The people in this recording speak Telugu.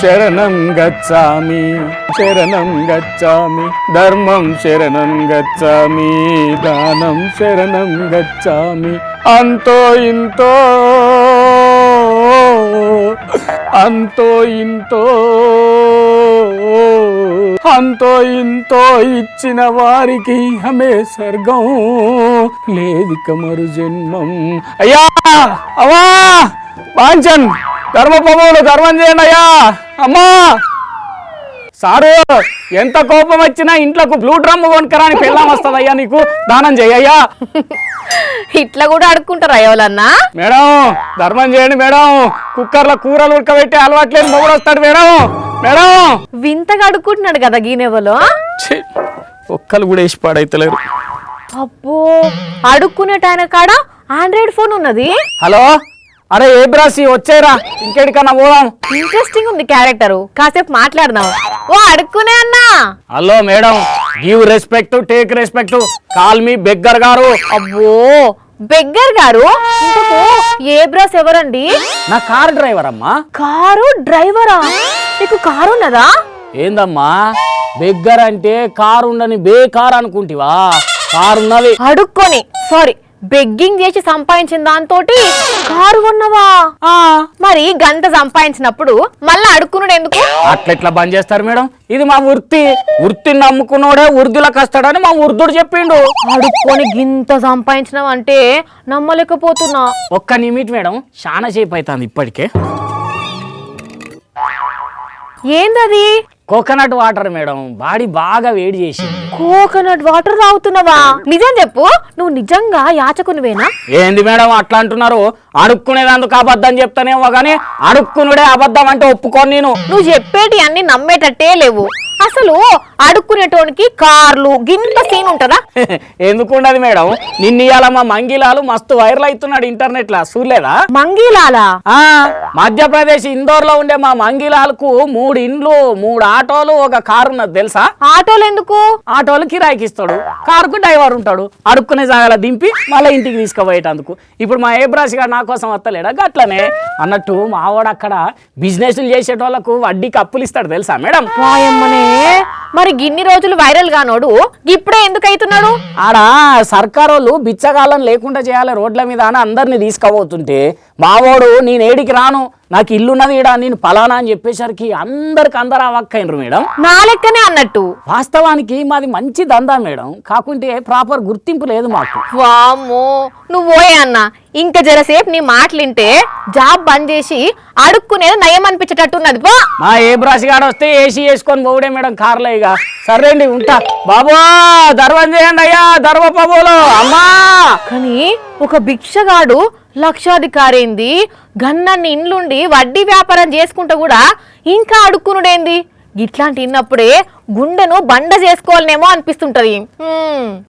శరణం గచ్చామి శరణం గచ్చామి ధర్మం శరణం గచ్చామి దానం శరణం గచ్చామి అంతో ఇంతో ఇచ్చిన వారికి హమే స్వర్గం లేదిక మరు జన్మం. అయ్యా అమ్మా వాంచన్ ధర్మపములు ధర్మం చేయండి అయ్యా. అమ్మా సారు ఎంత కోపం వచ్చినా ఇంట్లోకి బ్లూ డ్రమ్ కొనుక్కరా అని పెళ్ళాం వస్తుందయ్యా, నీకు దానం చేయయ్యా. ఇట్లా కూడా అడుక్కుంటారా ఎవరన్నా? మేడం ధర్మం చేయండి మేడం, కుక్కర్లో కూరలు ఉడకబెట్టి అలవాట్లేదు మొగుడు వస్తాడు మేడం. మేడం వింతగా అడుక్కుంటున్నాడు కదా గీనెవలో. ఒక్కలు కూడా వేసి పాడైతలేరు. అబ్బో అడుక్కునే టైం కాడ ఆండ్రాయిడ్ ఫోన్ ఉన్నది. హలో అరే ఏ బ్రాసి వచ్చేరా, ఇంకెడికన్నా పోదాం. ఇంట్రెస్టింగ్ ఉంది క్యారెక్టర్, కాసేపు మాట్లాడదాం. ఓ అడుక్కునే అన్నా. Hello madam give respect take respect, call me beggar గారు. అబ్బో బెగ్గర్ గారు, ఇంతకు ఏ బ్రాస్ ఎవరండి? నా కారు డ్రైవర్ అమ్మా. కారు డ్రైవరా? నీకు కారు ఉన్నదా? ఏందమ్మా బెగ్గర్ అంటే కారు ఉండని బేకార్ అనుకుంటివా? కారున్నది. అడుక్కొని సారీ బెగ్గింగ్ చేసి సంపాదించిన దాంతో కారు కొన్నవా? మరి గంట సంపాదించినప్పుడు మళ్ళీ అడుక్కున్నాడు ఎందుకు? అట్లెట్లా బంద్ చేస్తారు మేడం, ఇది మా వృత్తిని నమ్ముకున్నోడే వృద్ధులకు వస్తాడని మా వృద్ధుడు చెప్పిండు. అడుక్కొని గింత సంపాదించినావు అంటే నమ్మలేకపోతున్నా. ఒక్క నిమిట్ మేడం, చాలా సేపు అవుతుంది ఇప్పటికే. ఏందది? కోకోనట్ వాటర్ మేడం, బాడీ బాగా వేడి చేసి. కోకోనట్ వాటర్ తాగుతున్నావా? నిజం చెప్పు, నువ్వు నిజంగా యాచకునివేనా? ఏంది మేడం అట్లా అంటున్నారు? అడుక్కునేదందుకు అబద్ధం చెప్తానేమో గానీ అడుక్కునుడే అబద్ధం అంటే ఒప్పుకోను నేను. నువ్వు చెప్పేటి అన్ని నమ్మేటట్టే లేవు. అసలు అడుక్కునేటోనికి కార్లు గింత సీన్ ఉంటదా? ఎందుకు ఉండదు మేడం, నిన్న ఇవాళ మా మంగిలాలు మస్తు వైరల్ అవుతున్నాడు ఇంటర్నెట్ లా, చూడలేదా? మంగిలాలా? మధ్యప్రదేశ్ ఇందోర్ లో ఉండే మా మంగిలాలకు 3 ఇండ్లు 3 ఆటోలు ఒక కారు ఉన్నది తెలుసా? ఆటోలు ఎందుకు? ఆటోలు కిరాయికి ఇస్తాడు, కారుకు డ్రైవర్ ఉంటాడు, అడుక్కునే జాగాల దింపి మళ్ళీ ఇంటికి తీసుకుపోయేటందుకు. ఇప్పుడు మా ఏబ్రాష్ గారు నా కోసం వస్తలేడా? అట్లనే అన్నట్టు మావాడు అక్కడ బిజినెస్లు చేసేటోళ్లకు వడ్డీకి అప్పులు ఇస్తాడు తెలుసా మేడం? మరి గిన్ని రోజులు వైరల్ గానోడు ఇప్పుడే ఎందుకు అవుతున్నాడు? ఆడ సర్కారోళ్ళు బిచ్చగాళ్ళని లేకుండా చేయాలి రోడ్ల మీద అని అందరినీ తీసుకుపోతుంటే మావోడు నేను ఏడికి రాను, నాకు ఇల్లున్నది ఈడ, నేను పలానా అని చెప్పేసరికి అందరికి అందరు అవక్కైనరు మేడం. నా లెక్కనే అన్నట్టు. వాస్తవానికి మాది మంచి దందా మేడం, కాకుంటే ప్రాపర్ గుర్తింపు లేదు మాకు. వామ్మో నువ్వు పోయే అన్న, ఇంకా జరసేపు నీ మాటలింటే జాబ్ బంద్ చేసి అడుక్కునేది నయం అనిపించేటట్టున్నది. పో. మా ఏ బ్రాష్ గాడు వస్తే ఏసీ వేసుకొని పోవడే మేడం కార్లో. ఇక సరేండి ఉంటా. బాబో ధర్మం చేయండి అయ్యా, ధర్మపబోలో అమ్మా. కానీ ఒక భిక్షగాడు లక్షాధికారేంది, గన్నన్ని ఇండ్లుండి వడ్డీ వ్యాపారం చేసుకుంటా కూడా ఇంకా అడుక్కునుడేంది? ఇట్లాంటి ఇన్నప్పుడే గుండెను బండ చేసుకోవాలనేమో అనిపిస్తుంటది.